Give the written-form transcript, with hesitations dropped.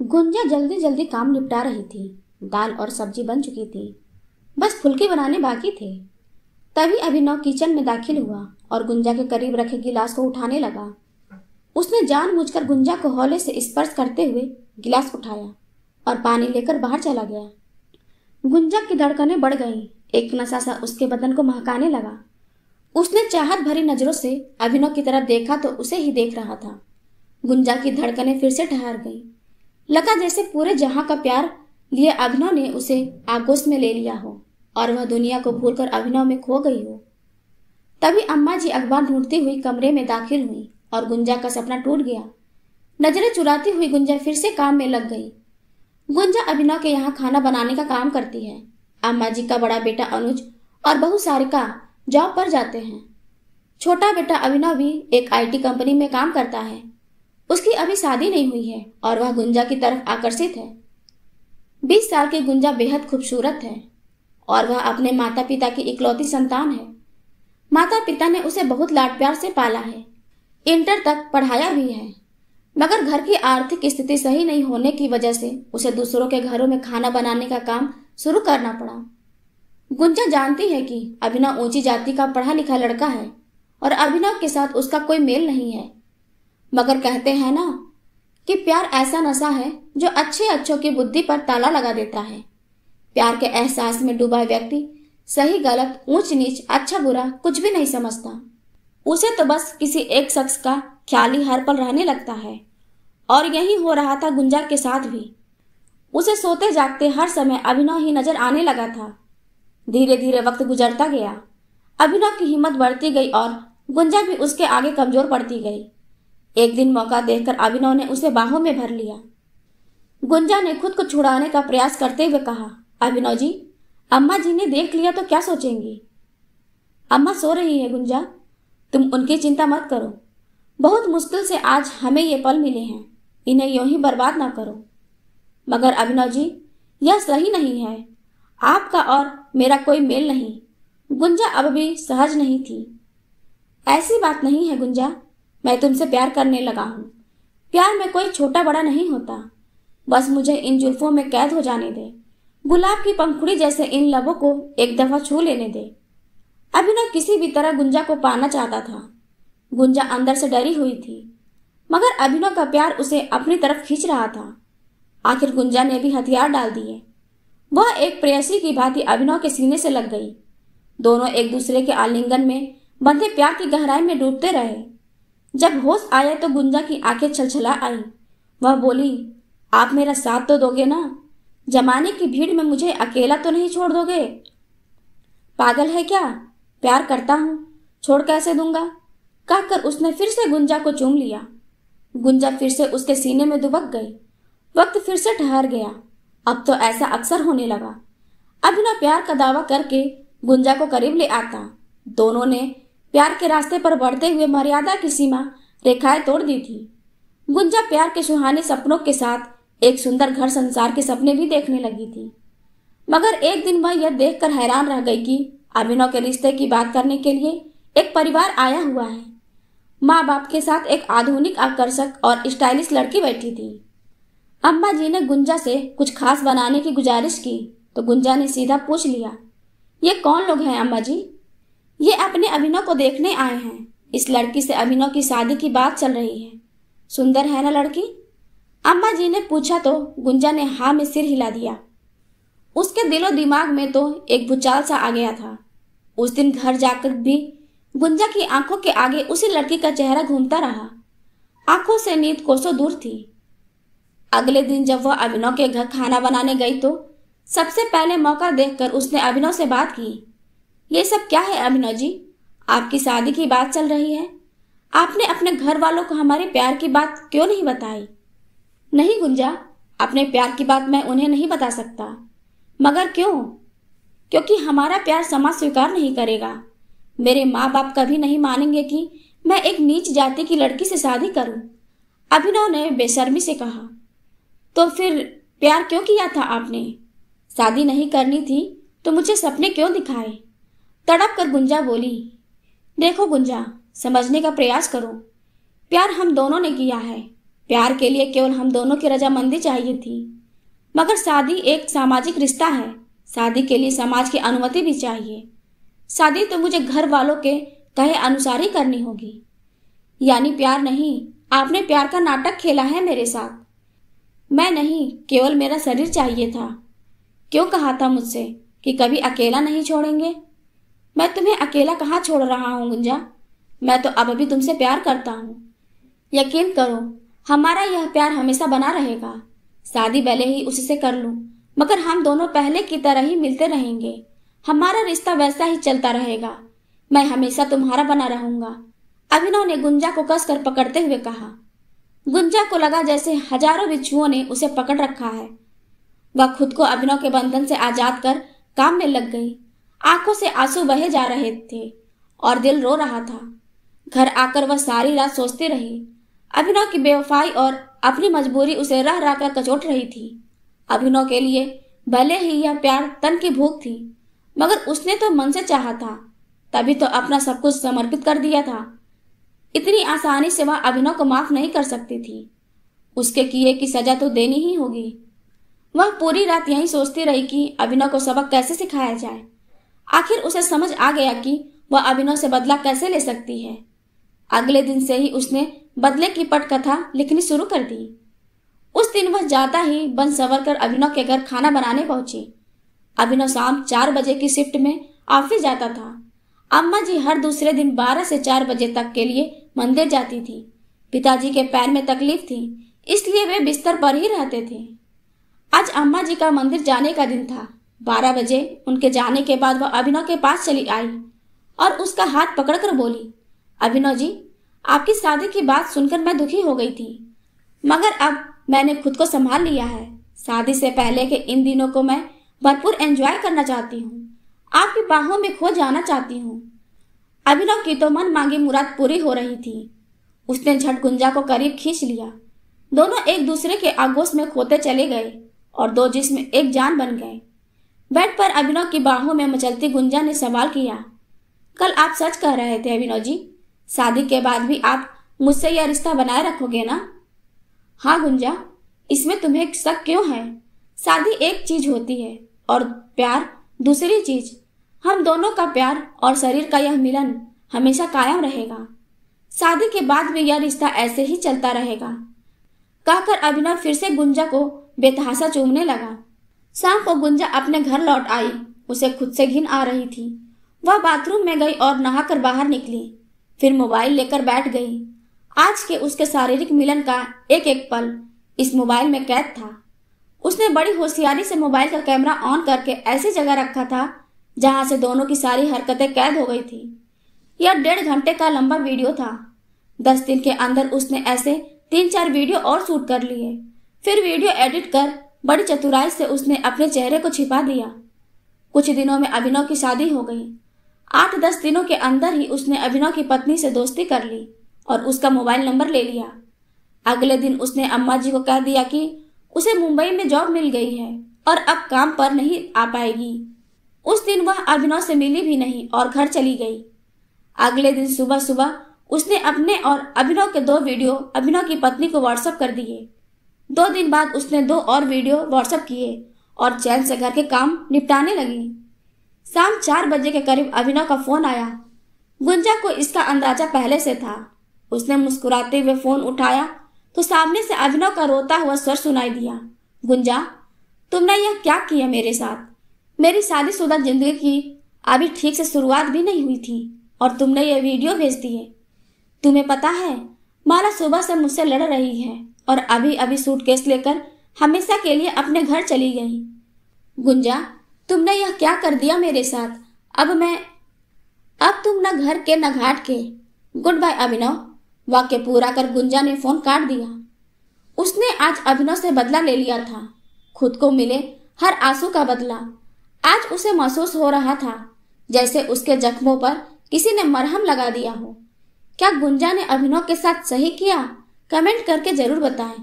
गुंजा जल्दी जल्दी काम निपटा रही थी। दाल और सब्जी बन चुकी थी, बस फुल्के बनाने बाकी थे। तभी अभिनव किचन में दाखिल हुआ और गुंजा के करीब रखे गिलास को उठाने लगा। उसने जानबूझकर गुंजा को हौले से स्पर्श करते हुए गिलास उठाया और पानी लेकर बाहर चला गया। गुंजा की धड़कनें बढ़ गईं। एक नशा सा उसके बदन को महकाने लगा। उसने चाहत भरी नजरों से अभिनव की तरफ देखा तो उसे ही देख रहा था। गुंजा की धड़कनें फिर से ठहर गईं। लगा जैसे पूरे जहां का प्यार लिए अभिनव ने उसे आगोश में ले लिया हो और वह दुनिया को भूलकर अभिनव में खो गई हो। तभी अम्मा जी अखबार ढूंढती हुई कमरे में दाखिल हुई और गुंजा का सपना टूट गया। नजरें चुराती हुई गुंजा फिर से काम में लग गई। गुंजा अभिनव के यहाँ खाना बनाने का काम करती है। अम्मा जी का बड़ा बेटा अनुज और बहू सारिका जॉब पर जाते हैं। छोटा बेटा अभिनव भी एक IT कंपनी में काम करता है। उसकी अभी शादी नहीं हुई है और वह गुंजा की तरफ आकर्षित है। 20 साल की गुंजा बेहद खूबसूरत है और वह अपने माता पिता की इकलौती संतान है। माता पिता ने उसे बहुत लाड प्यार से पाला है, इंटर तक पढ़ाया भी है, मगर घर की आर्थिक स्थिति सही नहीं होने की वजह से उसे दूसरों के घरों में खाना बनाने का काम शुरू करना पड़ा। गुंजा जानती है कि अभिनव ऊंची जाति का पढ़ा लिखा लड़का है और अभिनव के साथ उसका कोई मेल नहीं है, मगर कहते हैं ना कि प्यार ऐसा नशा है जो अच्छे अच्छों की बुद्धि पर ताला लगा देता है। प्यार के एहसास में डूबा व्यक्ति सही गलत ऊंच नीच अच्छा बुरा कुछ भी नहीं समझता। उसे तो बस किसी एक शख्स का ख्याल ही हर पल रहने लगता है और यही हो रहा था गुंजा के साथ भी। उसे सोते जागते हर समय अभिनव ही नजर आने लगा था। धीरे धीरे वक्त गुजरता गया। अभिनव की हिम्मत बढ़ती गई और गुंजा भी उसके आगे कमजोर पड़ती गई। एक दिन मौका देखकर अभिनव ने उसे बाहों में भर लिया। गुंजा ने खुद को छुड़ाने का प्रयास करते हुए कहा, अभिनव जी, अम्मा जी ने देख लिया तो क्या सोचेंगी? अम्मा सो रही है गुंजा, तुम उनकी चिंता मत करो। बहुत मुश्किल से आज हमें ये पल मिले हैं, इन्हें यूं ही बर्बाद ना करो। मगर अभिनव जी, यह सही नहीं है। आपका और मेरा कोई मेल नहीं। गुंजा अब भी सहज नहीं थी। ऐसी बात नहीं है गुंजा, मैं तुमसे प्यार करने लगा हूं। प्यार में कोई छोटा बड़ा नहीं होता। बस मुझे इन जुल्फों में कैद हो जाने दे। गुलाब की पंखुड़ी जैसे इन लबों को एक दफा छू लेने दे। अभिनव किसी भी तरह गुंजा को पाना चाहता था। गुंजा अंदर से डरी हुई थी, मगर अभिनव का प्यार उसे अपनी तरफ खींच रहा था। आखिर गुंजा ने भी हथियार डाल दिए। वह एक प्रेयसी की भांति अभिनव के सीने से लग गई। दोनों एक दूसरे के आलिंगन में बंधे प्यार की गहराई में डूबते रहे। जब होश आया तो गुंजा की आंखें छलछला आई। वह बोली, आप मेरा साथ तो दोगे ना? जमाने की भीड़ में मुझे अकेला तो नहीं छोड़ दोगे? पागल है क्या? प्यार करता हूं, छोड़ कैसे दूंगा? कहकर उसने फिर से गुंजा को चूम लिया। गुंजा फिर से उसके सीने में दुबक गई। वक्त फिर से ठहर गया। अब तो ऐसा अक्सर होने लगा। अभिनव प्यार का दावा करके गुंजा को करीब ले आता। दोनों ने प्यार के रास्ते पर बढ़ते हुए मर्यादा की सीमा रेखाएं तोड़ दी थी। गुंजा प्यार के सुहाने सपनों के साथ एक सुंदर घर संसार के सपने भी देखने लगी थी। मगर एक दिन वह यह देखकर हैरान रह गई कि अभिनव के रिश्ते की बात करने के लिए एक परिवार आया हुआ है। माँ बाप के साथ एक आधुनिक, आकर्षक और स्टाइलिश लड़की बैठी थी। अम्मा जी ने गुंजा से कुछ खास बनाने की गुजारिश की तो गुंजा ने सीधा पूछ लिया, ये कौन लोग हैं अम्मा जी? ये अपने अभिनव को देखने आए हैं। इस लड़की से अभिनव की शादी की बात चल रही है। सुंदर है ना लड़की? अम्मा जी ने पूछा तो गुंजा ने हाँ में सिर हिला दिया। उसके दिलो दिमाग में तो एक भूचाल सा आ गया था। उस दिन घर जाकर भी गुंजा की आंखों के आगे उसी लड़की का चेहरा घूमता रहा। आंखों से नींद कोसों दूर थी। अगले दिन जब वह अभिनव के घर खाना बनाने गई तो सबसे पहले मौका देखकर उसने अभिनव से बात की। ये सब क्या है अभिनव जी? आपकी शादी की बात चल रही है। आपने अपने घर वालों को हमारे प्यार की बात क्यों नहीं बताई? नहीं गुंजा, अपने प्यार की बात मैं उन्हें नहीं बता सकता। मगर क्यों? क्योंकि हमारा प्यार समाज स्वीकार नहीं करेगा। मेरे माँ बाप कभी नहीं मानेंगे कि मैं एक नीच जाति की लड़की से शादी करूं। अभिनव ने बेशर्मी से कहा। तो फिर प्यार क्यों किया था आपने? शादी नहीं करनी थी तो मुझे सपने क्यों दिखाए? तड़प कर गुंजा बोली। देखो गुंजा, समझने का प्रयास करो। प्यार हम दोनों ने किया है। प्यार के लिए केवल हम दोनों की रजामंदी चाहिए थी, मगर शादी एक सामाजिक रिश्ता है। शादी के लिए समाज की अनुमति भी चाहिए। शादी तो मुझे घर वालों के कहे अनुसार ही करनी होगी। यानी प्यार नहीं, आपने प्यार का नाटक खेला है मेरे साथ। मैं नहीं, केवल मेरा शरीर चाहिए था। क्यों कहा था मुझसे कि कभी अकेला नहीं छोड़ेंगे? मैं तुम्हें अकेला कहाँ छोड़ रहा हूँ गुंजा। मैं तो अब भी तुमसे प्यार करता हूँ। यकीन करो, हमारा यह प्यार हमेशा बना रहेगा। शादी भले ही उससे कर लूं, मगर हम दोनों पहले की तरह ही मिलते रहेंगे। हमारा रिश्ता वैसा ही चलता रहेगा। मैं हमेशा तुम्हारा बना रहूंगा, अभिनव ने गुंजा को कसकर पकड़ते हुए कहा। गुंजा को लगा जैसे हजारों बिच्छुओं ने उसे पकड़ रखा है। वह खुद को अभिनव के बंधन से आजाद कर काम में लग गई। आंखों से आंसू बहे जा रहे थे और दिल रो रहा था। घर आकर वह सारी रात सोचती रही। अभिनव की बेवफाई और अपनी मजबूरी उसे रह रह कर कचोट रही थी। अभिनव के लिए भले ही यह प्यार तन की भूख थी, मगर उसने तो मन से चाहा था, तभी तो अपना सब कुछ समर्पित कर दिया था। इतनी आसानी से वह अभिनव को माफ नहीं कर सकती थी। उसके किए की सजा तो देनी ही होगी। वह पूरी रात यही सोचती रही कि अभिनव को सबक कैसे सिखाया जाए। आखिर उसे समझ आ गया कि वह अभिनव से बदला कैसे ले सकती है। अगले दिन से ही उसने बदले की पटकथा लिखनी शुरू कर दी। उस दिन वह जाता ही बन सवर कर अभिनव के घर खाना बनाने पहुंची। अभिनव शाम 4 बजे की शिफ्ट में ऑफिस जाता था। अम्मा जी हर दूसरे दिन 12 से 4 बजे तक के लिए मंदिर जाती थी। पिताजी के पैर में तकलीफ थी, इसलिए वे बिस्तर पर ही रहते थे। आज अम्मा जी का मंदिर जाने का दिन था। 12 बजे उनके जाने के बाद वह अभिनव के पास चली आई और उसका हाथ पकड़कर बोली, अभिनव जी, आपकी शादी की बात सुनकर मैं दुखी हो गई थी, मगर अब मैंने खुद को संभाल लिया है। शादी से पहले के इन दिनों को मैं भरपूर एंजॉय करना चाहती हूँ। आपकी बाहों में खो जाना चाहती हूँ। अभिनव की तो मन मांगी मुराद पूरी हो रही थी। उसने झट गुंजा को करीब खींच लिया। दोनों एक दूसरे के आगोश में खोते चले गए और दो जिस्म एक जान बन गए। बेड पर अभिनव की बाहों में मचलती गुंजा ने सवाल किया, कल आप सच कह रहे थे अभिनव जी, शादी के बाद भी आप मुझसे यह रिश्ता बनाए रखोगे ना? हाँ गुंजा, इसमें तुम्हें शक क्यों है? शादी एक चीज होती है और प्यार दूसरी चीज। हम दोनों का प्यार और शरीर का यह मिलन हमेशा कायम रहेगा। शादी के बाद भी यह रिश्ता ऐसे ही चलता रहेगा। कहकर अभिनव फिर से गुंजा को बेतहाशा चूमने लगा। शाम को गुंजा अपने घर लौट आई। उसे खुद से घिन आ रही थी। वह बाथरूम में गई और नहाकर बाहर निकली, फिर मोबाइल लेकर बैठ गई। आज के उसके शारीरिक मिलन का एक एक पल इस मोबाइल में कैद था। उसने बड़ी होशियारी से मोबाइल का कैमरा ऑन करके ऐसी जगह रखा था जहां से दोनों की सारी हरकतें कैद हो गई थी। यह 1.5 घंटे का लंबा वीडियो था। 10 दिन के अंदर उसने ऐसे 3-4 वीडियो और शूट कर लिए। फिर वीडियो एडिट कर बड़ी चतुराई से उसने अपने चेहरे को छिपा दिया। कुछ दिनों में अभिनव की शादी हो गई। 8-10 दिनों के अंदर ही उसने अभिनव की पत्नी से दोस्ती कर ली और उसका मोबाइल नंबर ले लिया। अगले दिन उसने अम्मा जी को कह दिया कि उसे मुंबई में जॉब मिल गई है और अब काम पर नहीं आ पाएगी। उस दिन वह अभिनव से मिली भी नहीं और घर चली गई। अगले दिन सुबह सुबह उसने अपने और अभिनव के 2 वीडियो अभिनव की पत्नी को व्हाट्सएप कर दिए। 2 दिन बाद उसने 2 और वीडियो व्हाट्सएप किए और चैन से घर के काम निपटाने लगी। शाम 4 बजे के करीब अभिनव का फोन आया। गुंजा को इसका अंदाजा पहले से था। उसने मुस्कुराते हुए फोन उठाया तो सामने से अभिनव का रोता हुआ स्वर सुनाई दिया, गुंजा, तुमने यह क्या किया मेरे साथ? मेरी शादीशुदा जिंदगी की अभी ठीक से शुरुआत भी नहीं हुई थी और तुमने यह वीडियो भेज दिए। तुम्हें पता है, माला सुबह से मुझसे लड़ रही है और अभी अभी सूटकेस लेकर हमेशा के लिए अपने घर चली गई। गुंजा, तुमने यह क्या कर दिया मेरे साथ? अब तुम न घर के न घाट के। गुड बाय अभिनव। वाक्य पूरा कर गुंजा ने फोन काट दिया। उसने आज अभिनव से बदला ले लिया था, खुद को मिले हर आंसू का बदला। आज उसे महसूस हो रहा था जैसे उसके जख्मों पर किसी ने मरहम लगा दिया हो। क्या गुंजा ने अभिनव के साथ सही किया? कमेंट करके जरूर बताएं।